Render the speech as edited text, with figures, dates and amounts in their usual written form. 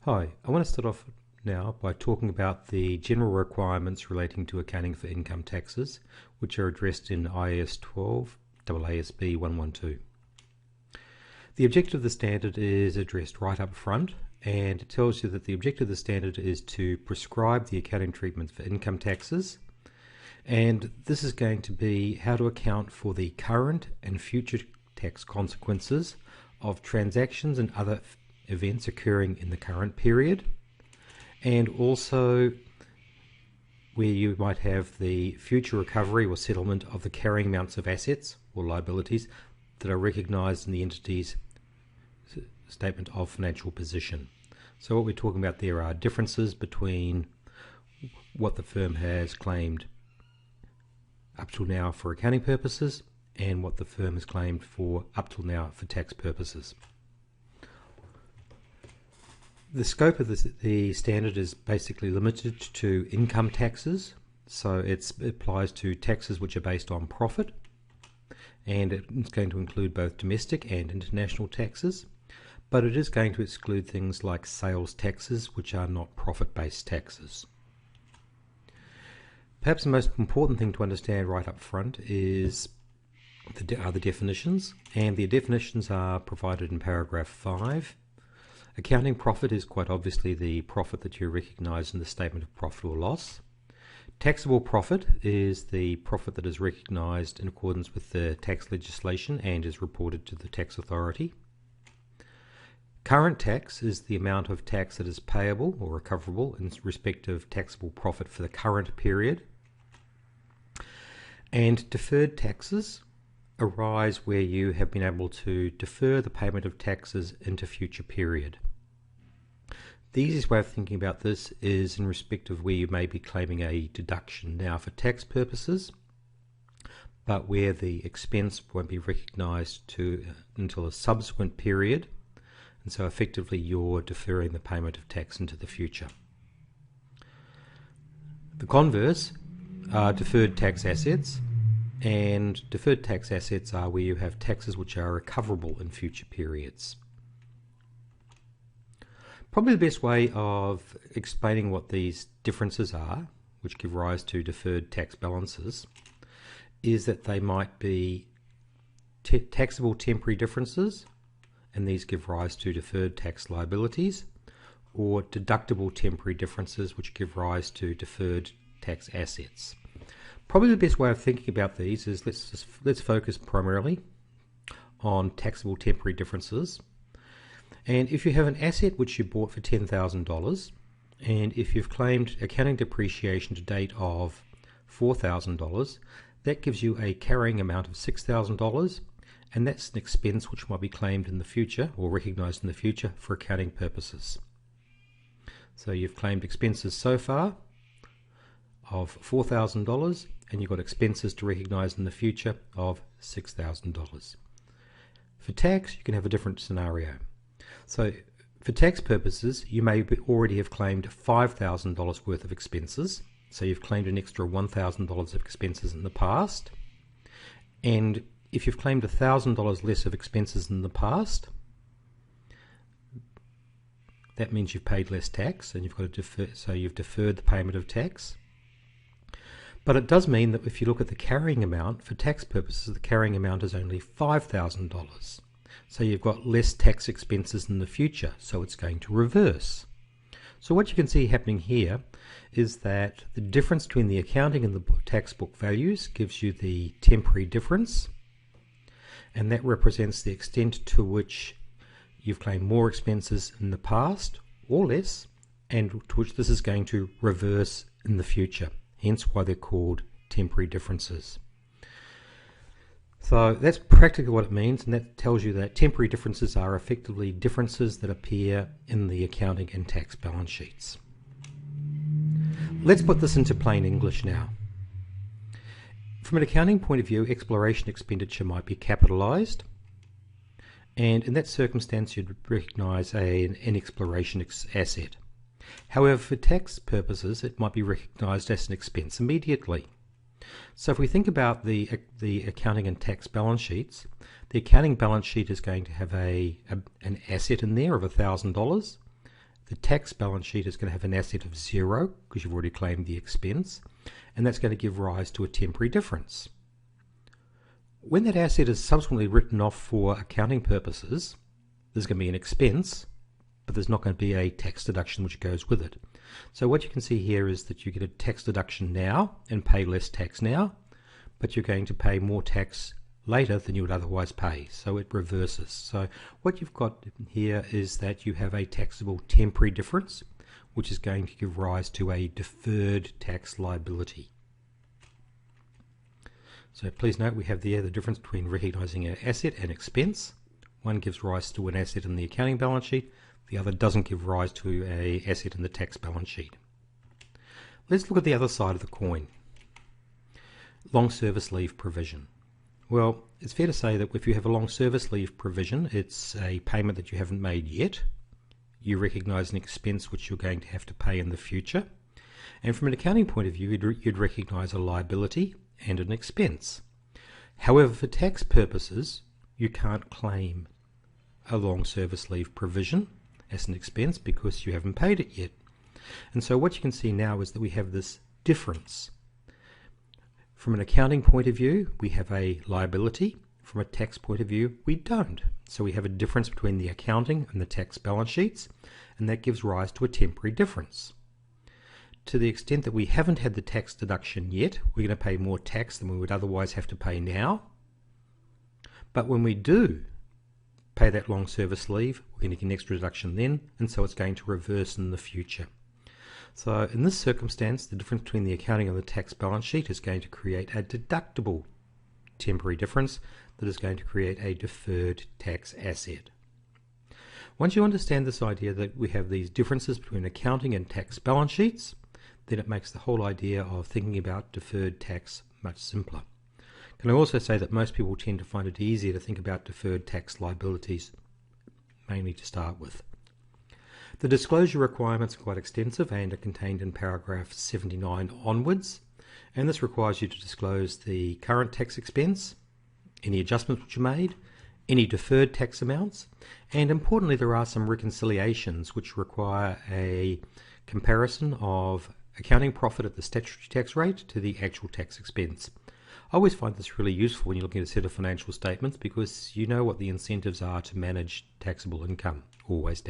Hi, I want to start off now by talking about the general requirements relating to accounting for income taxes, which are addressed in IAS 12 AASB 112. The objective of the standard is addressed right up front, and it tells you that the objective of the standard is to prescribe the accounting treatment for income taxes, and this is going to be how to account for the current and future tax consequences of transactions and other events occurring in the current period, and also where you might have the future recovery or settlement of the carrying amounts of assets or liabilities that are recognised in the entity's statement of financial position. So what we're talking about there are differences between what the firm has claimed up till now for accounting purposes and what the firm has claimed for up till now for tax purposes. The scope of the standard is basically limited to income taxes, so it applies to taxes which are based on profit, and it's going to include both domestic and international taxes, but it is going to exclude things like sales taxes, which are not profit-based taxes. Perhaps the most important thing to understand right up front are the definitions, and the definitions are provided in paragraph 5. Accounting profit is quite obviously the profit that you recognise in the statement of profit or loss. Taxable profit is the profit that is recognised in accordance with the tax legislation and is reported to the tax authority. Current tax is the amount of tax that is payable or recoverable in respect of taxable profit for the current period. And deferred taxes arise where you have been able to defer the payment of taxes into future period. The easiest way of thinking about this is in respect of where you may be claiming a deduction now for tax purposes, but where the expense won't be recognised until a subsequent period, and so effectively you're deferring the payment of tax into the future. The converse are deferred tax assets, and deferred tax assets are where you have taxes which are recoverable in future periods. Probably the best way of explaining what these differences are, which give rise to deferred tax balances, is that they might be taxable temporary differences, and these give rise to deferred tax liabilities, or deductible temporary differences, which give rise to deferred tax assets. Probably the best way of thinking about these is let's focus primarily on taxable temporary differences. And if you have an asset which you bought for $10,000, and if you've claimed accounting depreciation to date of $4,000, that gives you a carrying amount of $6,000, and that's an expense which might be claimed in the future or recognised in the future for accounting purposes. So you've claimed expenses so far of $4,000, and you've got expenses to recognise in the future of $6,000. For tax, you can have a different scenario. So for tax purposes, you may already have claimed $5,000 worth of expenses. So you've claimed an extra $1,000 of expenses in the past. And if you've claimed $1,000 less of expenses in the past, that means you've paid less tax, and you've got to defer, so you've deferred the payment of tax. But it does mean that if you look at the carrying amount, for tax purposes, the carrying amount is only $5,000. So you've got less tax expenses in the future, so it's going to reverse. So what you can see happening here is that the difference between the accounting and the tax book values gives you the temporary difference, and that represents the extent to which you've claimed more expenses in the past or less, and to which this is going to reverse in the future. Hence why they're called temporary differences. So that's practically what it means, and that tells you that temporary differences are effectively differences that appear in the accounting and tax balance sheets. Let's put this into plain English now. From an accounting point of view, exploration expenditure might be capitalised, and in that circumstance you'd recognise an exploration asset. However, for tax purposes, it might be recognised as an expense immediately. So if we think about the accounting and tax balance sheets, the accounting balance sheet is going to have an asset in there of $1,000. the tax balance sheet is going to have an asset of 0 because you've already claimed the expense, and that's going to give rise to a temporary difference. When that asset is subsequently written off for accounting purposes, there's going to be an expense, but there's not going to be a tax deduction which goes with it. So what you can see here is that you get a tax deduction now and pay less tax now, but you're going to pay more tax later than you would otherwise pay. So it reverses. So what you've got here is that you have a taxable temporary difference, which is going to give rise to a deferred tax liability. So please note we have the difference between recognising an asset and expense. One gives rise to an asset in the accounting balance sheet, the other doesn't give rise to an asset in the tax balance sheet. Let's look at the other side of the coin. Long service leave provision. Well, it's fair to say that if you have a long service leave provision, it's a payment that you haven't made yet. You recognise an expense which you're going to have to pay in the future. And from an accounting point of view, you'd recognise a liability and an expense. However, for tax purposes, you can't claim a long service leave provision as an expense because you haven't paid it yet. And so what you can see now is that we have this difference. From an accounting point of view, we have a liability. From a tax point of view, we don't. So we have a difference between the accounting and the tax balance sheets, and that gives rise to a temporary difference. To the extent that we haven't had the tax deduction yet, we're going to pay more tax than we would otherwise have to pay now. But when we do pay that long service leave, we're going to get an extra deduction then, and so it's going to reverse in the future. So in this circumstance, the difference between the accounting and the tax balance sheet is going to create a deductible temporary difference that is going to create a deferred tax asset. Once you understand this idea that we have these differences between accounting and tax balance sheets, then it makes the whole idea of thinking about deferred tax much simpler. Can I also say that most people tend to find it easier to think about deferred tax liabilities, mainly to start with. The disclosure requirements are quite extensive and are contained in paragraph 79 onwards, and this requires you to disclose the current tax expense, any adjustments which are made, any deferred tax amounts, and importantly there are some reconciliations which require a comparison of accounting profit at the statutory tax rate to the actual tax expense. I always find this really useful when you're looking at a set of financial statements because you know what the incentives are to manage taxable income, always down.